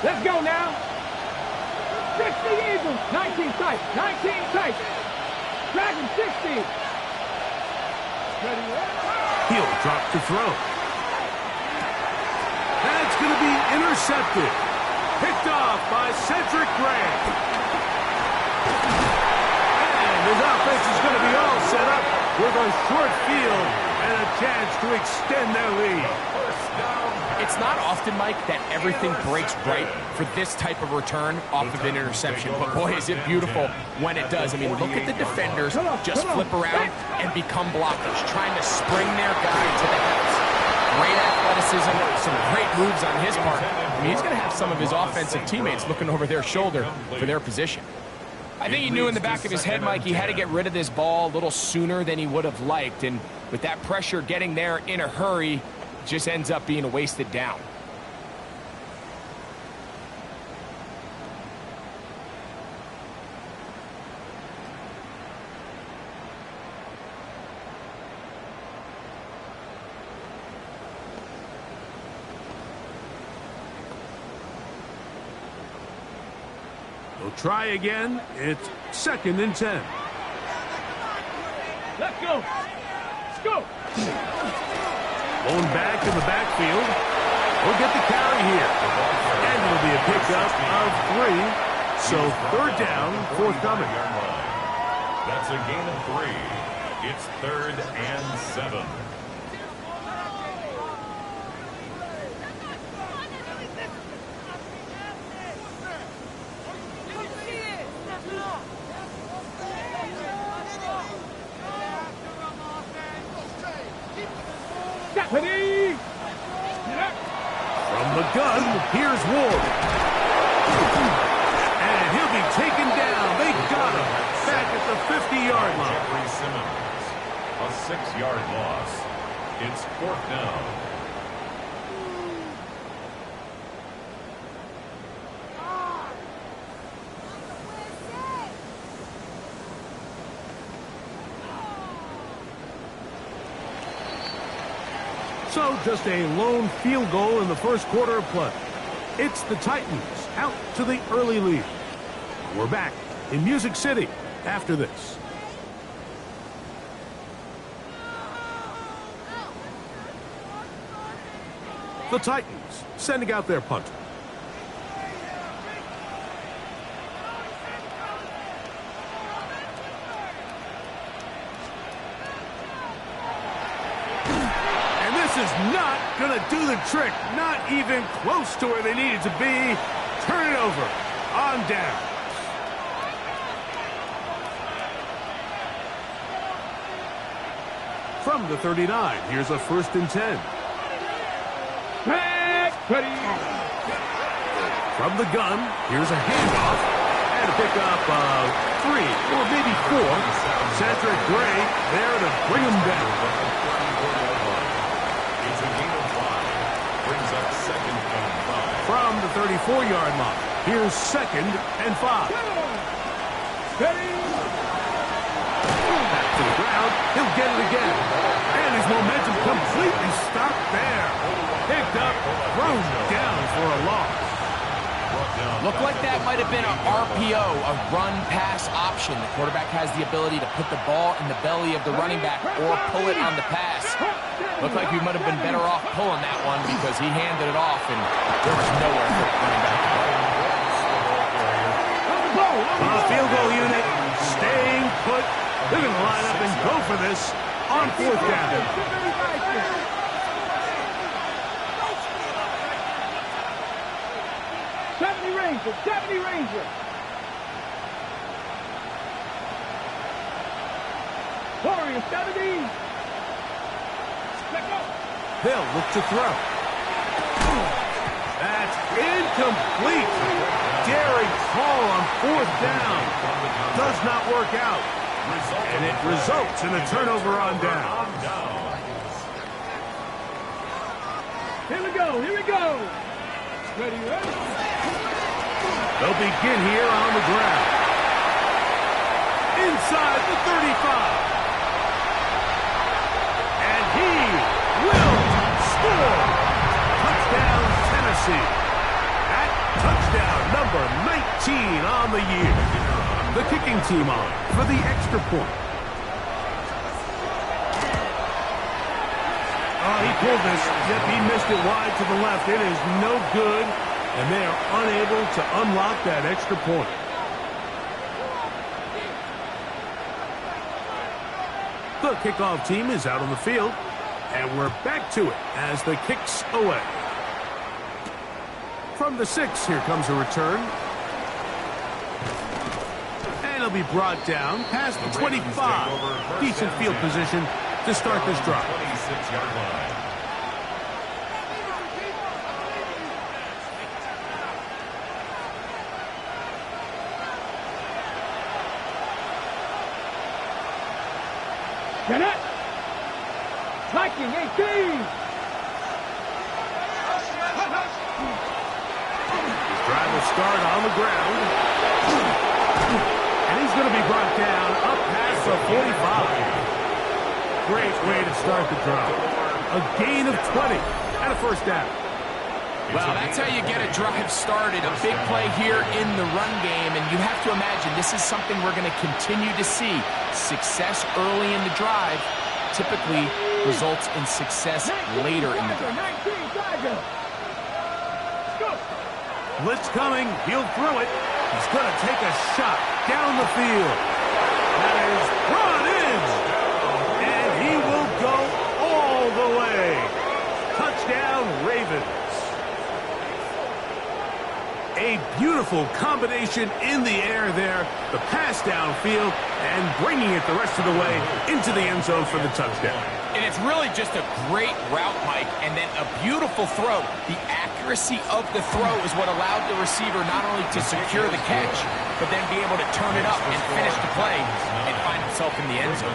Let's go now. 60 Eagles. 19 tight. 19 tight. Dragon 60. He'll drop to throw. That's going to be intercepted. Picked off by Cedric Gray. And his offense is going to be all set up with a short field and a chance to extend their lead. It's not often, Mike, that everything breaks right for this type of return off of an interception. But boy, is it beautiful when it does. I mean, look at the defenders just flip around and become blockers, trying to spring their guy to the house. Great athleticism, some great moves on his part. I mean, he's going to have some of his offensive teammates looking over their shoulder for their position. I think he knew in the back of his head, Mike, he had to get rid of this ball a little sooner than he would have liked. And with that pressure getting there in a hurry, just ends up being a wasted down. They'll try again. It's 2nd and 10. Let's go. Let's go. Going back in the backfield. We'll get the carry here. And it'll be a pickup of 3. So 3rd down, forthcoming. That's a gain of 3. It's 3rd and 7. From the gun, here's Ward. And he'll be taken down. They got him back at the 50-yard line. Jeffrey Simmons, a 6-yard loss. It's 4th down. So just a lone field goal in the first quarter of play. It's the Titans out to the early lead. We're back in Music City after this. The Titans sending out their punter. Is not going to do the trick. Not even close to where they needed to be. Turn it over. On down. From the 39, here's a 1st and 10. From the gun, here's a handoff. And a pickup of 3 or maybe 4. Cedric Gray there to bring him down. From the 34-yard line, here's 2nd and 5. Back to the ground, he'll get it again. And his momentum completely stopped there. Picked up, thrown down for a loss. Looked like that might have been an RPO, a run-pass option. The quarterback has the ability to put the ball in the belly of the running back or pull it on the pass. Looked like he might have been better off pulling that one because he handed it off and there was nowhere for the running back to go. Field goal unit staying put. They're going to line up and go for this on 4th down. 70 Ranger. Warrior 70. Let's go. They'll look to throw. That's incomplete. Daring call on 4th down. Does not work out. And it results in a turnover on down. Here we go. Here we go. Ready, ready. They'll begin here on the ground. Inside the 35. And he will score. Touchdown, Tennessee. That Touchdown number 19 on the year. The kicking team on for the extra point. Oh, he pulled this, yet he missed it wide to the left. It is no good, and they are unable to unlock that extra point. The kickoff team is out on the field, and we're back to it as the kick's away. From the 6, here comes a return. And it'll be brought down past the 25. Decent field position to start this drive. 26-yard line. Get it! Viking 18! His drive will start on the ground. And he's going to be brought down up past the 45. Great way to start the drive. A gain of 20 and a first down. Well, that's how you get a drive started. A big play here in the run game, and you have to imagine this is something we're going to continue to see. Success early in the drive typically results in success later in the drive. Blitz coming. He'll throw it. He's going to take a shot down the field. That is brought in. And he will go all the way. Touchdown, Ravens. A beautiful combination in the air there. The pass downfield and bringing it the rest of the way into the end zone for the touchdown. And it's really just a great route, Mike, and then a beautiful throw. The accuracy of the throw is what allowed the receiver not only to secure the catch, but then be able to turn it up and finish the play and find himself in the end zone.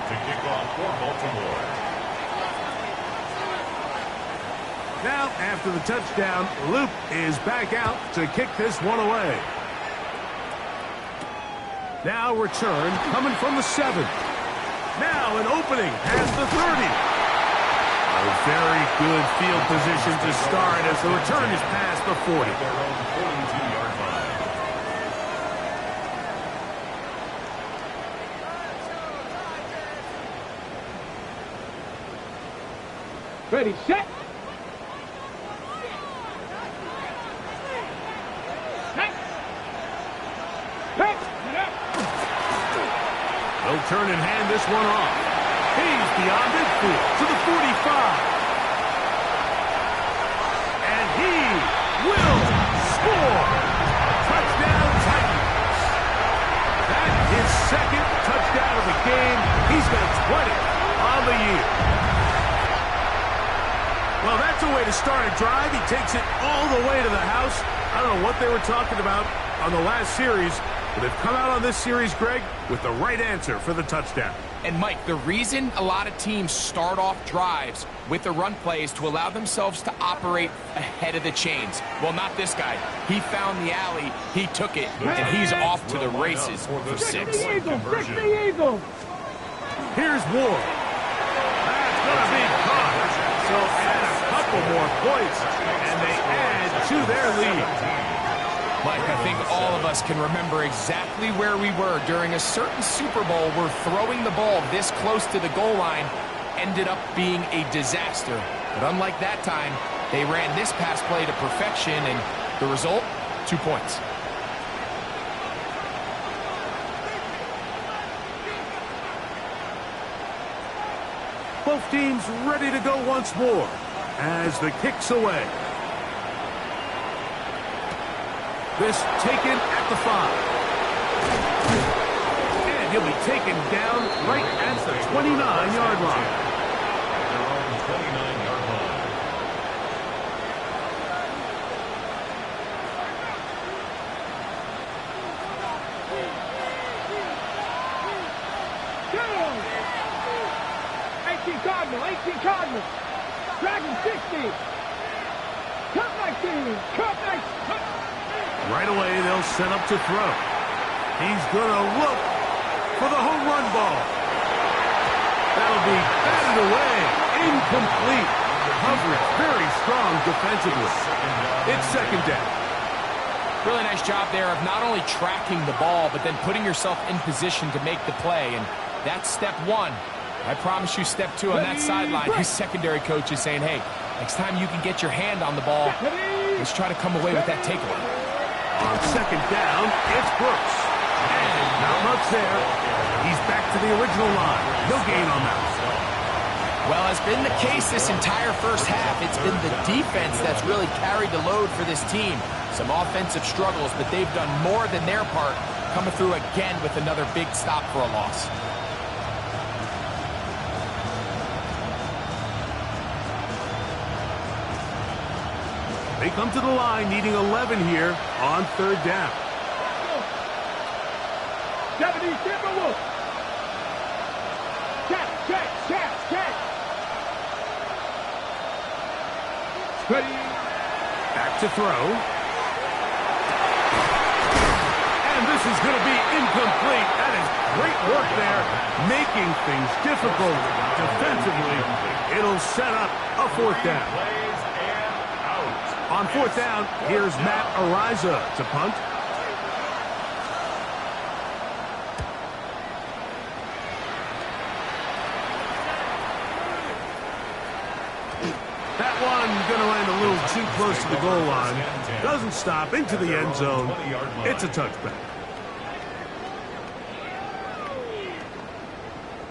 To kick off for Baltimore. Now, after the touchdown, Luke is back out to kick this one away. Now return coming from the 7. Now an opening past the 30. A very good field position to start as the return is past the 40. Their own 42-yard line. Ready, set. They'll turn and hand this one off. He's beyond midfield to the 45. And he will score. Touchdown, Titans. That's his second touchdown of the game. He's got 20 on the year. Well, that's a way to start a drive. He takes it all the way to the house. I don't know what they were talking about on the last series, but they've come out on this series, Greg, with the right answer for the touchdown. And, Mike, the reason a lot of teams start off drives with the run play is to allow themselves to operate ahead of the chains. Well, not this guy. He found the alley, he took it, and he's off to the races for 6. Fix the eagle! Here's Ward. That's going to be caught. So add a couple more points, and they add to their lead. Mike, I think all of us can remember exactly where we were during a certain Super Bowl where throwing the ball this close to the goal line ended up being a disaster. But unlike that time, they ran this pass play to perfection, and the result, 2 points. Both teams ready to go once more as the kick's away. This taken at the 5. And he'll be taken down right at the 29-yard line. Their own 29-yard line. Cardinal, 18 Cardinal. Dragon 60. Cut 19. Cut 19. Right away, they'll set up to throw. He's going to look for the home run ball. That'll be batted away. Incomplete. Coverage very strong defensively. It's second down. Really nice job there of not only tracking the ball, but then putting yourself in position to make the play. And that's step one. I promise you step two on that sideline. His secondary coach is saying, hey, next time you can get your hand on the ball, let's try to come away with that takeaway. On second down, it's Brooks. And not much there. He's back to the original line. No gain on that. Well, as been the case this entire first half, it's been the defense that's really carried the load for this team. Some offensive struggles, but they've done more than their part, coming through again with another big stop for a loss. They come to the line needing 11 here on third down. 70, Timberwolves. Check. Ready. Back to throw. And this is going to be incomplete. That is great work there, making things difficult defensively. It'll set up a fourth down. On fourth down, here's Matt Ariza to punt. That one going to land a little too close to the goal line. Doesn't stop into the end zone. It's a touchback.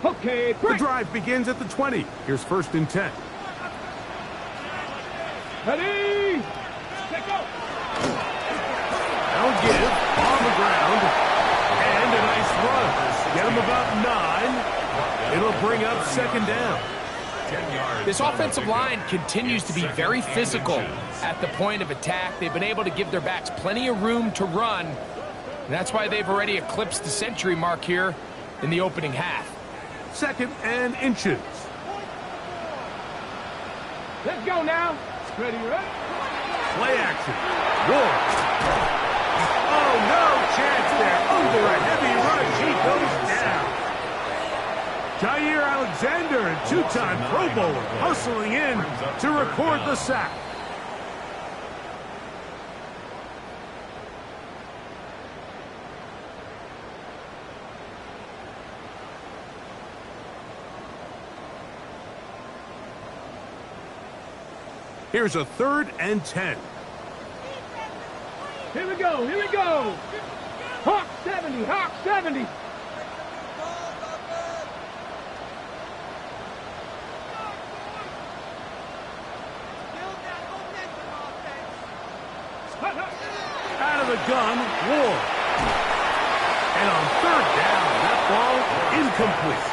Okay, The drive begins at the 20. Here's first and 10. Ready. Take go. Now give on the ground. And a nice run. Get him about 9. It'll bring up second down. This offensive line continues to be very physical at the point of attack. They've been able to give their backs plenty of room to run. And that's why they've already eclipsed the century mark here in the opening half. Second and inches. Let's go now. Ready, ready. Play action. Ward. Oh, no chance there. Under a heavy rush, he goes down. Jair Alexander, a two-time Pro Bowler, hustling in to record the sack. Here's a third and 10. Here we go. Hawk 70. Out of the gun, Ward. And on third down, that ball incomplete.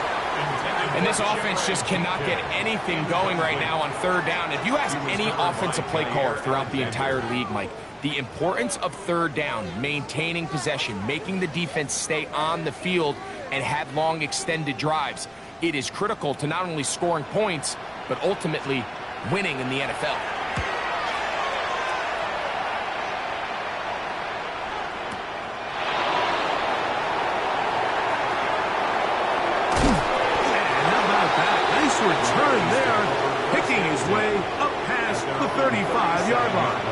And this offense just cannot get anything going right now on third down. If you ask any offensive play caller throughout the entire league, Mike, the importance of third down, maintaining possession, making the defense stay on the field and have long extended drives, it is critical to not only scoring points, but ultimately winning in the NFL. Return there, picking his way up past the 35-yard line.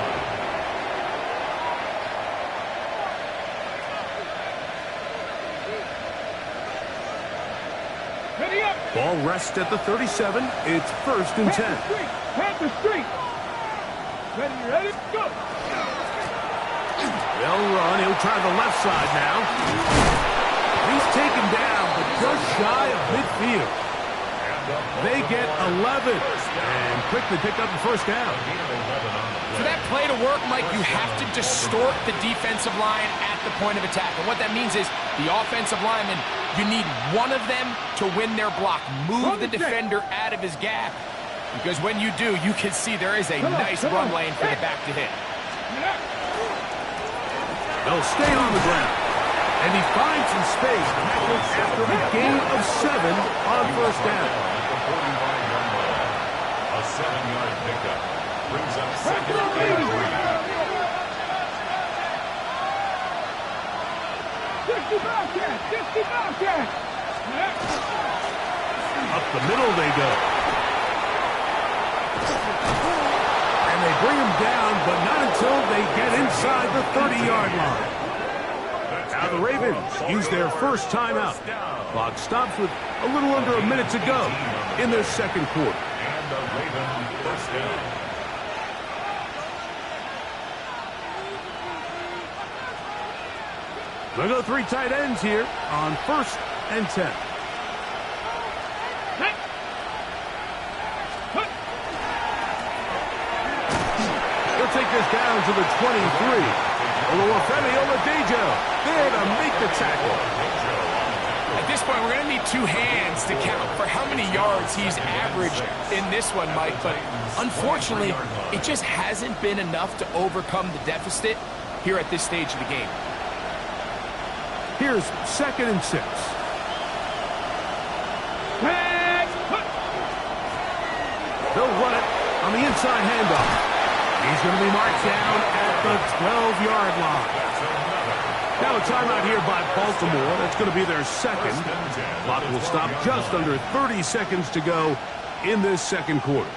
Ready up. Ball rests at the 37. It's first and 10. Panther Street. Ready, go. They'll run. He'll try the left side now. He's taken down, but just shy of midfield. They get 11 and quickly pick up the first down. For that play to work, Mike, you have to distort the defensive line at the point of attack. And what that means is the offensive lineman, you need one of them to win their block. Move the defender out of his gap. Because when you do, you can see there is a nice run lane for the back to hit. They'll stay on the ground. And he finds some space after a gain of 7 on first down. A 7-yard pickup brings up second and 3. 60 Bobcats! 60 Bobcats! Up the middle they go. And they bring him down, but not until they get inside the 30-yard line. Now the Ravens use their first timeout. Clock stops with a little under a minute to go in their second quarter. And the Ravens first down. They'll go 3 tight ends here on 1st and 10. He'll take this down to the 23. Oluwafemi Oladejo there to make the tackle. At this point, we're going to need 2 hands to count for how many yards he's averaged in this one, Mike. But unfortunately, it just hasn't been enough to overcome the deficit here at this stage of the game. Here's 2nd and 6. They'll run it on the inside handoff. He's going to be marked down at the 12-yard line. Now a timeout here by Baltimore. That's going to be their second. Clock will stop just under 30 seconds to go in this second quarter.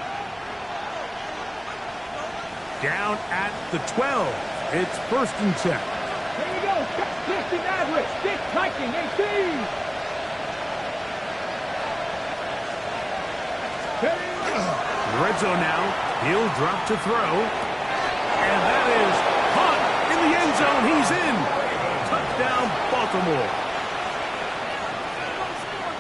Down at the 12. It's 1st and 10. Here we go. 60 Maverick. 6 Viking. 18. In the red zone now. He'll drop to throw. And that is Hunt in the end zone. He's in. Touchdown, Baltimore.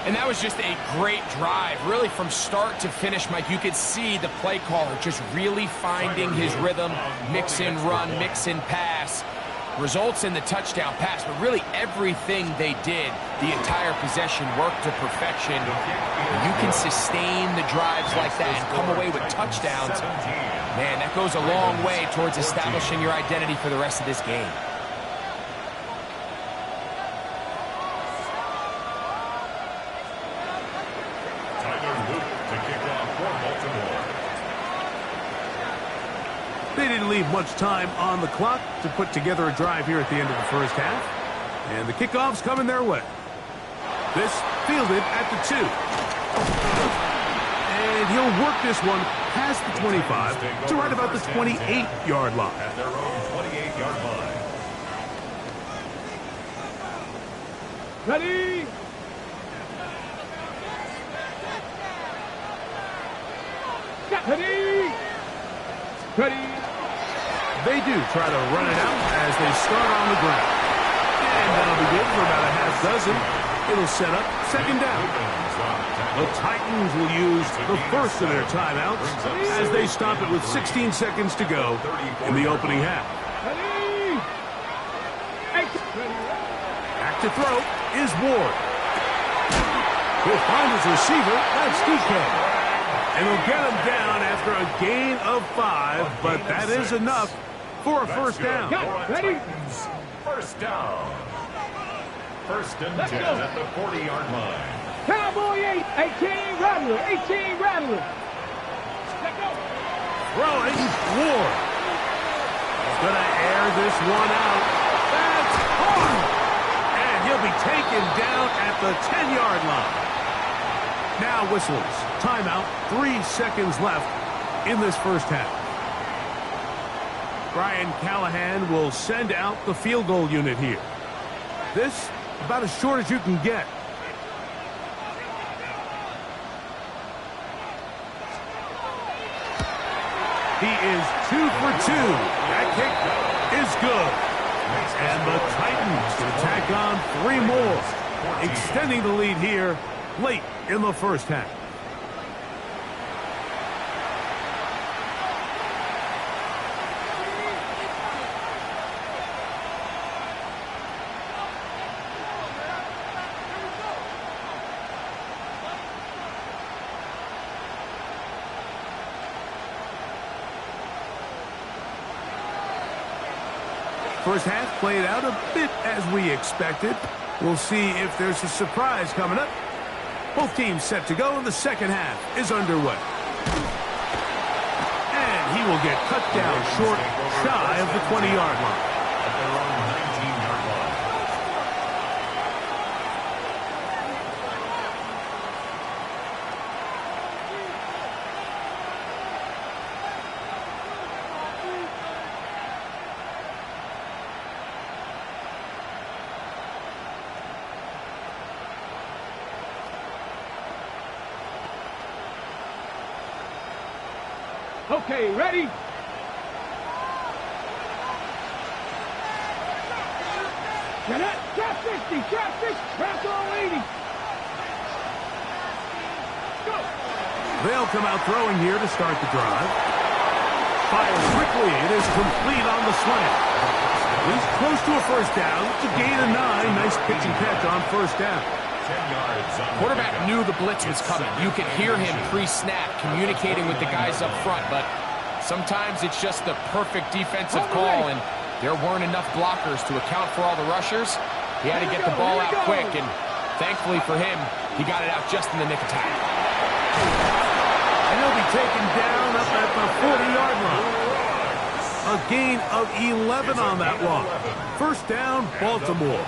And that was just a great drive, really from start to finish, Mike. You could see the play caller just really finding his rhythm, mix in run, mix in pass. Results in the touchdown pass, but really everything they did, the entire possession worked to perfection. You can sustain the drives like that and come away with touchdowns. Man, that goes a long way towards establishing your identity for the rest of this game. They didn't leave much time on the clock to put together a drive here at the end of the first half. And the kickoff's coming their way. This fielded at the 2. And he'll work this one past the 25 to right about the 28-yard line. At their own 28-yard line. Ready? Ready? Ready? They do try to run it out as they start on the ground. And that'll be good for about a half dozen. It'll set up 2nd down. The Titans will use the first of their timeouts as they stop it with 16 seconds to go in the opening half. Ready? Back to throw is Ward. He'll find his receiver. That's DK. And he'll get him down after a gain of 5, but that is enough for a first down. Ready? First down. 1st and 10 at the 40-yard line. Cowboy 8, 18 Rattler, 18 Rattler. Throwing, Ward. He's going to air this one out. That's hard. And he'll be taken down at the 10-yard line. Now whistles. Timeout. 3 seconds left in this first half. Brian Callahan will send out the field goal unit here. This about as short as you can get. He is 2 for 2. That kick is good. And the Titans will tack on 3 more, extending the lead here late in the first half. First half played out a bit as we expected. We'll see if there's a surprise coming up. Both teams set to go, and the second half is underway. And he will get cut down short, shy of the 20-yard line. At their own 19-yard line. Okay, ready? Trap 60, trap 60, trap all 80. Go. They'll come out throwing here to start the drive. Fires quickly. It is complete on the slant. He's close to a first down. It's a gain of 9. Nice pitch and catch on first down. 10 yards on Quarterback knew the blitz was coming. You could hear him pre-snap communicating with the guys up front, but sometimes it's just the perfect defensive call, and there weren't enough blockers to account for all the rushers. He had to get the ball out quick, and thankfully for him, he got it out just in the nick of time. And he'll be taken down up at the 40-yard line. A gain of 11 on that one. First down, Baltimore.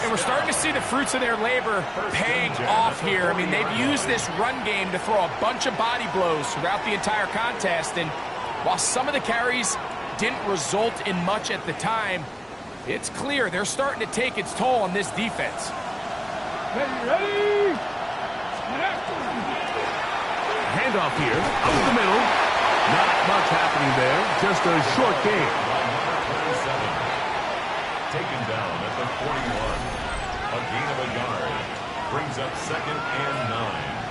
And we're starting to see the fruits of their labor paying off here. I mean, they've used this run game to throw a bunch of body blows throughout the entire contest, and while some of the carries didn't result in much at the time, it's clear they're starting to take its toll on this defense. Ready? Handoff here, up the middle. Not much happening there, just a short game. Taken down at the 41. A gain of a yard. Brings up 2nd and 9.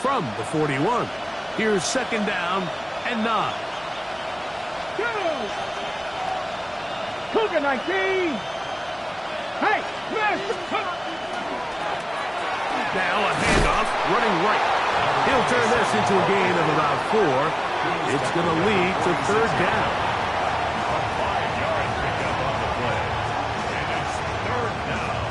From the 41, here's 2nd down and 9. Go! Cougar 19! Hey, master! Now a handoff, running right. He'll turn this into a gain of about 4. It's going to lead to 3rd down. A 5-yard pickup on the play. And it's 3rd down.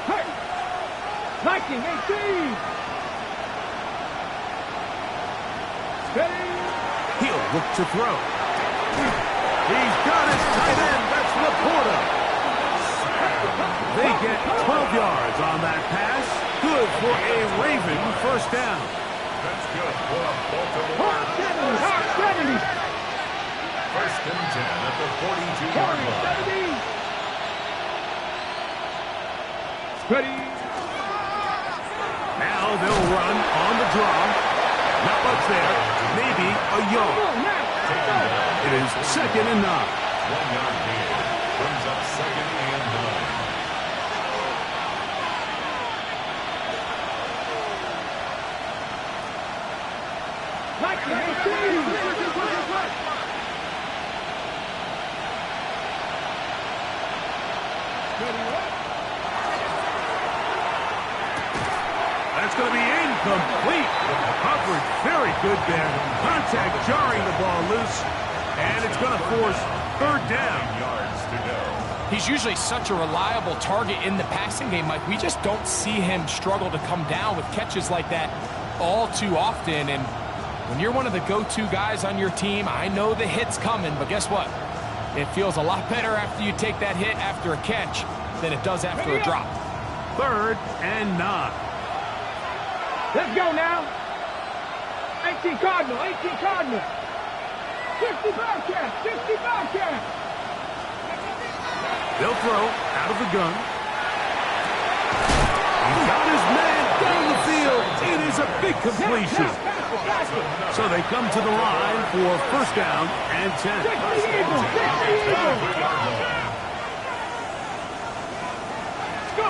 Hey! 1918! Steady! He'll look to throw. He's got his tight end. That's Laporta. They get 12 yards on that pass. Good for a Raven first down. That's good for a Baltimore. Hard 70! 1st and 10 at the 42-yard line. 70! Ready? Now they'll run on the draw. Not much there. Maybe a yard. It is 2nd and 9. 1-yard gain. Brings up 2nd and 9. That's going to be incomplete. Coverage very good there. Contact jarring the ball loose. And it's going to force 3rd down. 9 yards to go. He's usually such a reliable target in the passing game, Mike. We just don't see him struggle to come down with catches like that all too often. And when you're one of the go-to guys on your team, I know the hit's coming, but guess what? It feels a lot better after you take that hit after a catch than it does after a drop. 3rd and 9. Let's go now. 18 Cardinal, 18 Cardinal. 60 Bobcat, 60 Bobcat. They'll throw out of the gun. He's got his man down the field. It is a big completion. So they come to the line for first down and 10. 60 Eagles, 60 Eagles. Let's go.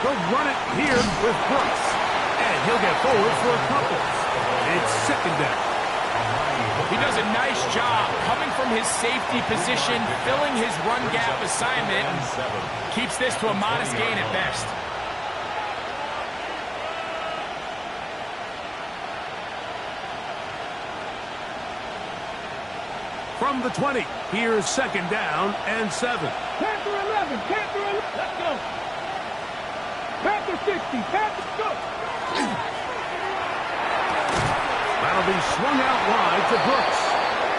They'll run it here with Brooks. And he'll get forward for a couple. It's 2nd down. He does a nice job coming from his safety position, filling his run gap assignment, and keeps this to a modest gain at best. From the 20, here's 2nd down and 7. Panther 11, Panther 11. Let's go. Panther 60, Panther, go. That'll That'll be swung out wide to Brooks.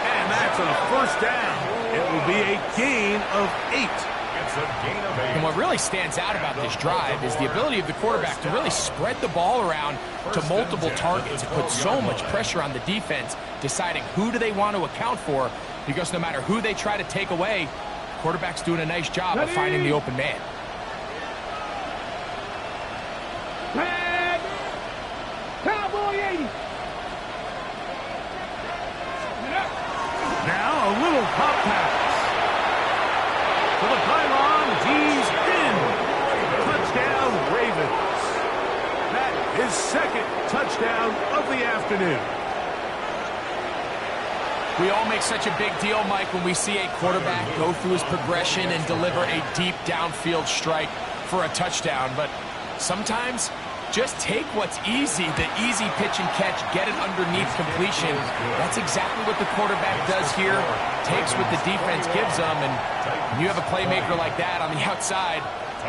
And that's a first down. It will be a gain of 8. It's a gain of 8. And what really stands out about this drive is the ability of the quarterback to really spread the ball around to multiple targets. It puts so much pressure on the defense, deciding who do they want to account for, because no matter who they try to take away, the quarterback's doing a nice job of finding the open man. Cowboy 80. Now a little pop pass. To the pylon, he's in. Touchdown, Ravens. That is second touchdown of the afternoon. We all make such a big deal, Mike, when we see a quarterback go through his progression and deliver a deep downfield strike for a touchdown. But sometimes, just take what's easy, the easy pitch and catch, get it underneath completion. That's exactly what the quarterback does here, takes what the defense gives them, and when you have a playmaker like that on the outside,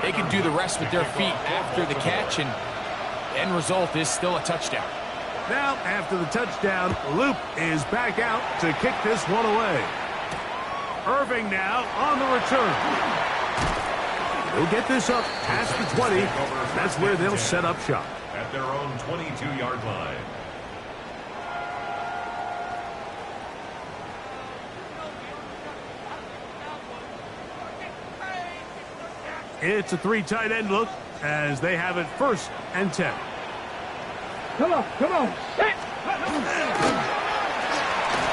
they can do the rest with their feet after the catch, and the end result is still a touchdown. Now, after the touchdown, Loop is back out to kick this one away. Irving now on the return. They'll get this up past the 20. That's where they'll set up shop. At their own 22-yard line. It's a 3 tight end look as they have it 1st and 10. Come on, come on. Set.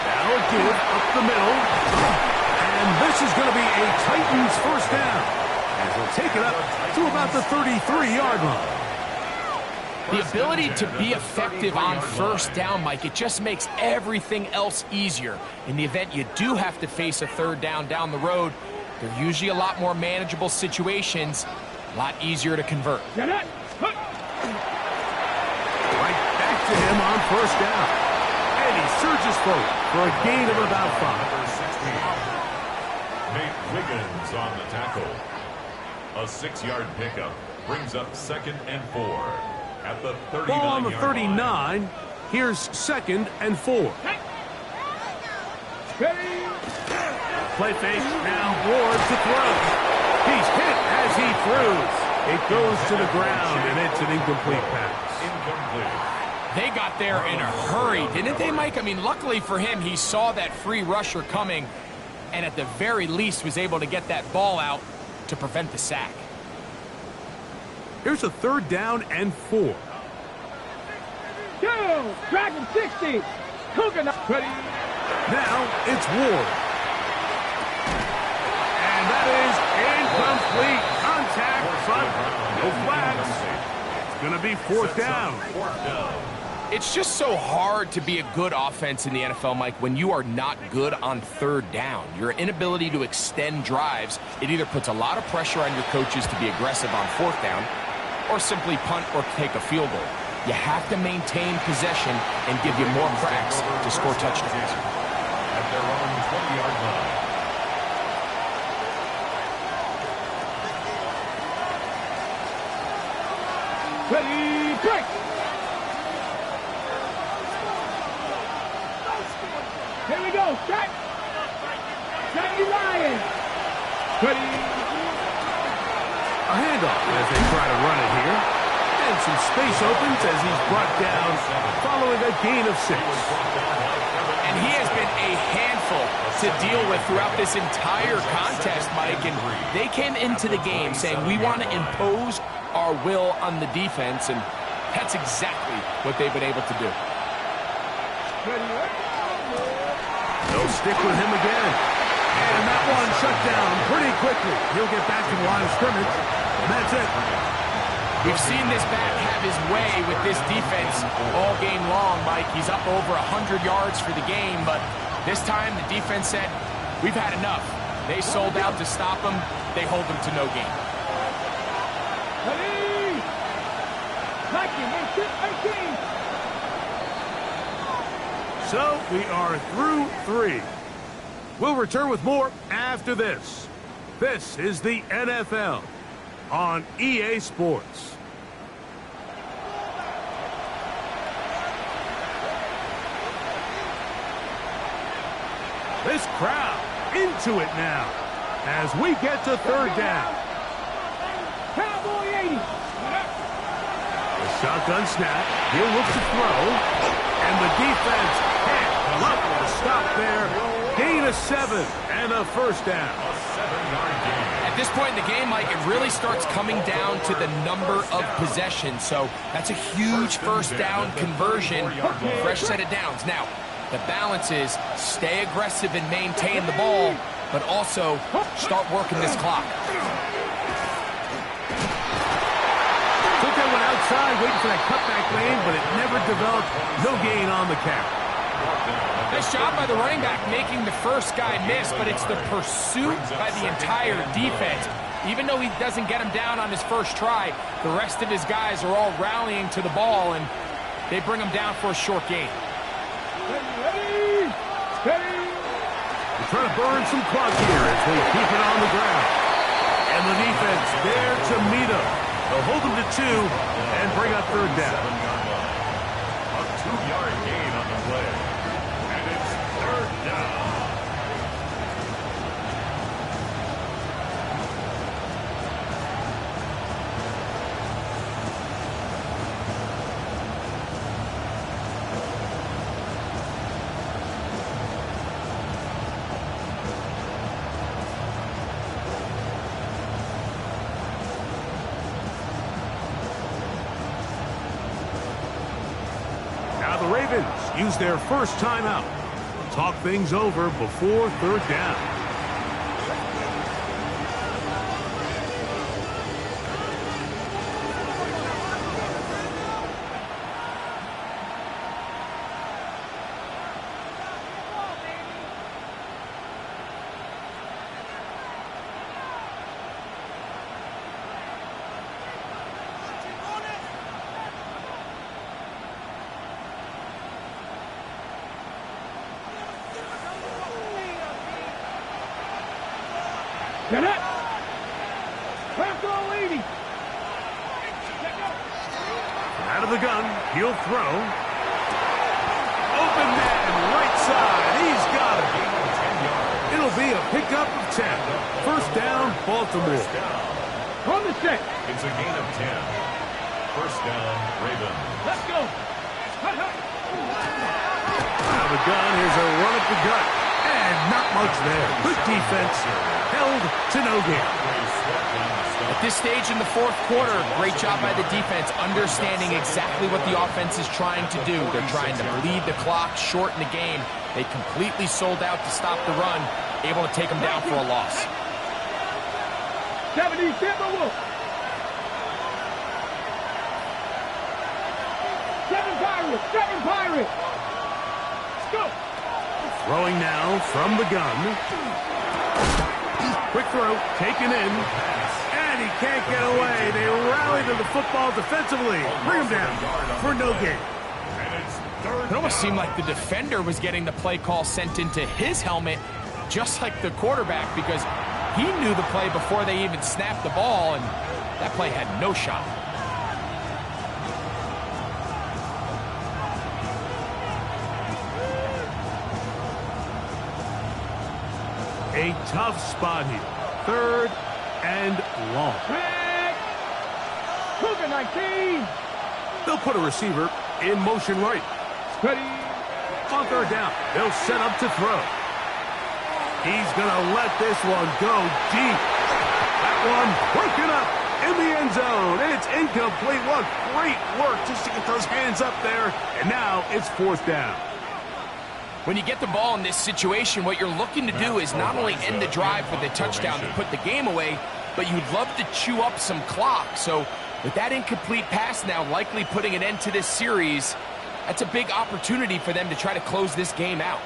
Now a give up the middle. And this is going to be a Titans first down, as they'll take it up to about the 33-yard line. The ability to be effective on first down, Mike, it just makes everything else easier. In the event you do have to face a 3rd down down the road, they're usually a lot more manageable situations, a lot easier to convert. Get it. Right back to him on first down. And he surges forward for a gain of about 5. Number 16. Nate Wiggins on the tackle. A 6-yard pickup brings up 2nd and 4. At the 39-yard Ball on the 39. line. Here's 2nd and 4. Play fake, now Ward to throw. He's hit as he throws. It goes to the ground, and it's an incomplete pass. Incomplete. They got there in a hurry, didn't they, Mike? I mean, luckily for him, he saw that free rusher coming, and at the very least was able to get that ball out to prevent the sack. Here's a 3rd down and 4. Go. Dragon 60. Coconut. Ready. Now it's Ward. And that is incomplete. Contact, but no flags. It's going to be 4th down. 4th down. It's just so hard to be a good offense in the NFL, Mike, when you are not good on 3rd down. Your inability to extend drives, it either puts a lot of pressure on your coaches to be aggressive on 4th down or simply punt or take a field goal. You have to maintain possession and give you more cracks to score touchdowns. At their own 20-yard line. Ready. Break. Here we go. Set. Sandy Lion. Ready. A handoff as they try to run it here. And some space opens as he's brought down following a gain of 6. And he has been a handful to deal with throughout this entire contest, Mike. And they came into the game saying, we want to impose our will on the defense. And that's exactly what they've been able to do. They'll stick with him again. And that one shut down pretty quickly. He'll get back to the line of scrimmage. And that's it. We've seen this back have his way with this defense all game long, Mike. He's up over 100 yards for the game, but this time the defense said, we've had enough. They sold out to stop him. They hold him to no gain. Ready. 19, 18. So we are through 3. We'll return with more after this. This is the NFL on EA Sports. This crowd into it now as we get to third down. Cowboy 80. The shotgun snap. He'll look to throw. And the defense can't come up with a stop there. Gain of 7 and a first down. A 7-yard gain. At this point in the game, Mike, it really starts coming down to the number of possessions. So that's a huge first down conversion. Fresh set of downs. Now, the balance is stay aggressive and maintain the ball, but also start working this clock. Took that one outside, waiting for that cutback lane, but it never developed. No gain on the carry. Nice job by the running back making the first guy miss, but it's the pursuit by the entire defense. Even though he doesn't get him down on his first try, the rest of his guys are all rallying to the ball, and they bring him down for a short gain. Ready. Steady. They're trying to burn some clock here as they keep it on the ground. And the defense there to meet him. They'll hold him to 2 and bring up third down. 7-yard line. A 2-yard gain on the play. And it's third down. Now the Ravens use their first timeout. Talk things over before third down. Get it. Cowboy 80. Out of the gun, he'll throw. Open man, right side. He's got it. It'll be a pickup of 10. First down, Baltimore. On the set. It's a gain of 10. First down, Ravens. Let's go. Hut, hut. Out of the gun, here's a run up the gut. And not much there. Good defense. Held to no gain. At this stage in the fourth quarter, great job by the defense, understanding exactly what the offense is trying to do. They're trying to bleed the clock, shorten the game. They completely sold out to stop the run, able to take them down for a loss. 70 Timberwolves. 7 Pirates. 7 Pirates. Let's go. Throwing now from the gun. Quick throw, taken in. And he can't get away. They rally to the football defensively. Bring him down for no gain. It almost seemed like the defender was getting the play call sent into his helmet, just like the quarterback, because he knew the play before they even snapped the ball, and that play had no shot. A tough spot here. Third and long. Back. Cougar 19. They'll put a receiver in motion right. Steady. On third down, they'll set up to throw. He's going to let this one go deep. That one broken up in the end zone. And it's incomplete. What great work just to get those hands up there. And now it's fourth down. When you get the ball in this situation, what you're looking to do is not only end the drive with a touchdown to put the game away, but you'd love to chew up some clock. So with that incomplete pass now likely putting an end to this series, that's a big opportunity for them to try to close this game out.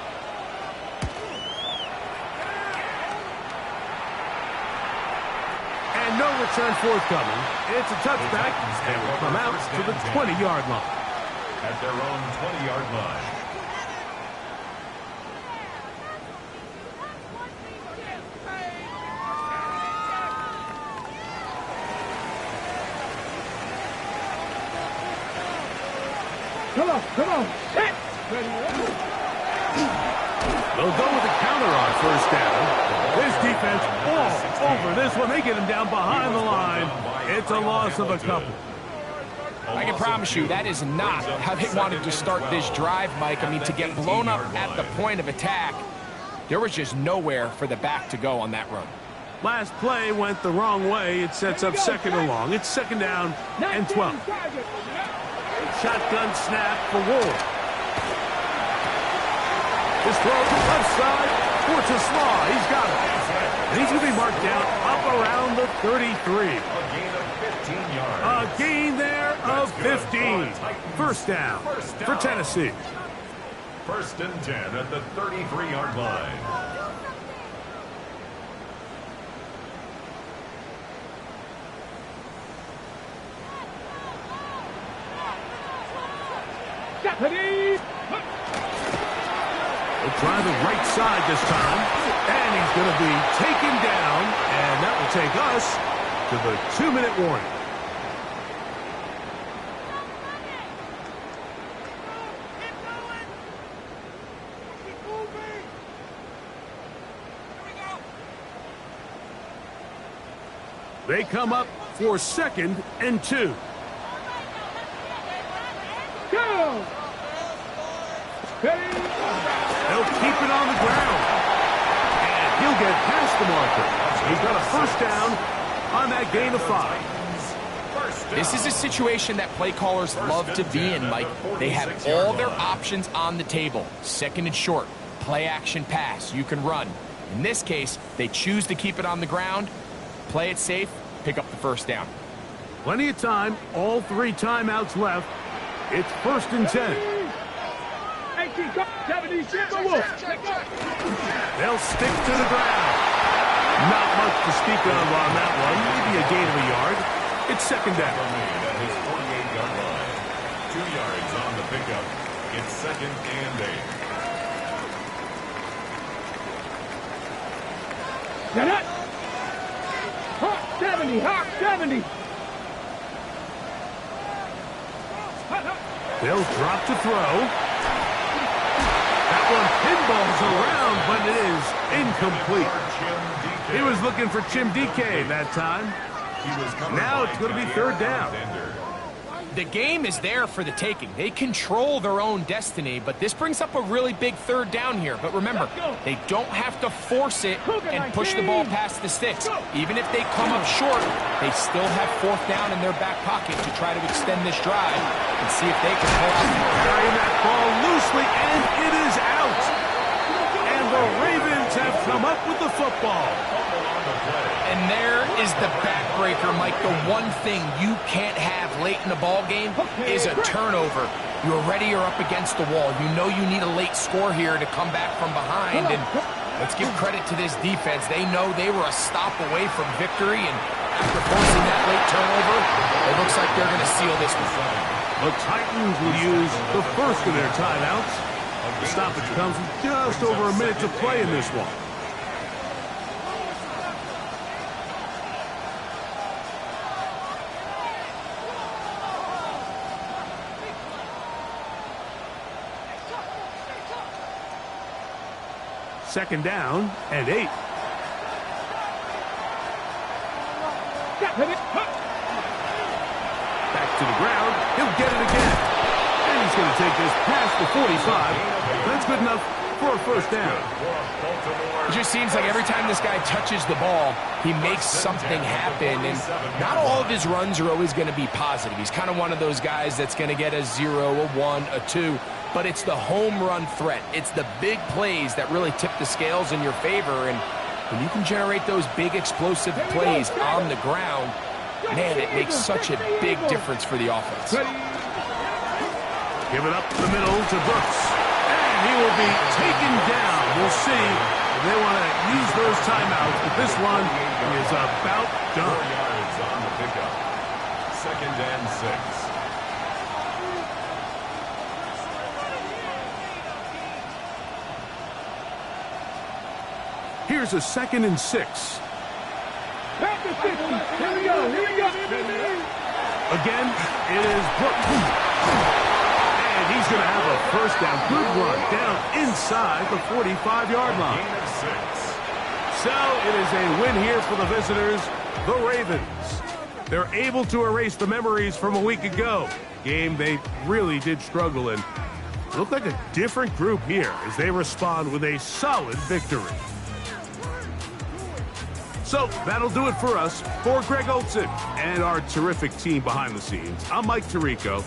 And no return forthcoming. It's a touchback, and will come out to the 20-yard line. At their own 20-yard line. Come on. Set. Ready. They'll go with the counter on first down. This defense all over this one. They get him down behind the line. It's a loss of a couple. I can promise you that is not how they wanted to start this drive, Mike. I mean, to get blown up at the point of attack, there was just nowhere for the back to go on that run. Last play went the wrong way. It sets up second and long. It's second down and 12. Shotgun snap for Ward. This throw to the left side for Slaw. He's got it. And he's going to be marked down up around the 33. A gain there of 15. First down for Tennessee. First and 10 at the 33-yard line. He'll try the right side this time. And he's going to be taken down. And that will take us to the 2-minute warning. They come up for second and 2. Go! They'll keep it on the ground. And he'll get past the marker. He's got a first down on that gain of 5. This is a situation that play callers love to be in, Mike. They have all their options on the table. Second and short, play action pass, you can run. In this case, they choose to keep it on the ground, play it safe, pick up the first down. Plenty of time, all 3 timeouts left. It's first and 10. 70, They'll stick to the ground. Not much to speak of on that one. Maybe a gain of a yard. It's second down. At his 48-yard line. 2 yards on the pickup. It's second and 8. Get it! Hawk 70, Hawk 70. They'll drop to throw. That one pinballs around, but it is incomplete. He was looking for Chim DK that time. Now it's going to be third down. The game is there for the taking. They control their own destiny, but this brings up a really big third down here. But remember, they don't have to force it and push the ball past the sticks. Even if they come up short, they still have fourth down in their back pocket to try to extend this drive and see if they can pull out. Carrying that ball loosely, and it is out. And the Ravens have come up with the football. And there is the backbreaker, Mike. The one thing you can't have late in the ball game is a turnover. You're ready, you're up against the wall. You know you need a late score here to come back from behind. And let's give credit to this defense. They know they were a stop away from victory. And after forcing that late turnover, it looks like they're going to seal this one. The Titans will use the first of their timeouts. The stoppage comes with just over a minute to play in this one. Second down and 8. Back to the ground. He'll get it again. And he's going to take this past the 45. That's good enough for a first down. It just seems like every time this guy touches the ball, he makes something happen. And not all of his runs are always going to be positive. He's kind of one of those guys that's going to get a 0, a 1, a 2. But it's the home run threat. It's the big plays that really tip the scales in your favor. And when you can generate those big explosive plays on the ground, man, it makes such a big difference for the offense. Give it up the middle to Brooks. And he will be taken down. We'll see if they want to use those timeouts. But this one is about done. 4 yards on the pickup. Second and 6. Here's a second and 6. Back to 50. Here we go. Here we go. Again, it is Brooks. And And he's going to have a first down. Good run down inside the 45-yard line. Gain of 6. So it is a win here for the visitors, the Ravens. They're able to erase the memories from a week ago. Game they really did struggle in. Look like a different group here as they respond with a solid victory. So that'll do it for us. For Greg Olson and our terrific team behind the scenes, I'm Mike Tirico.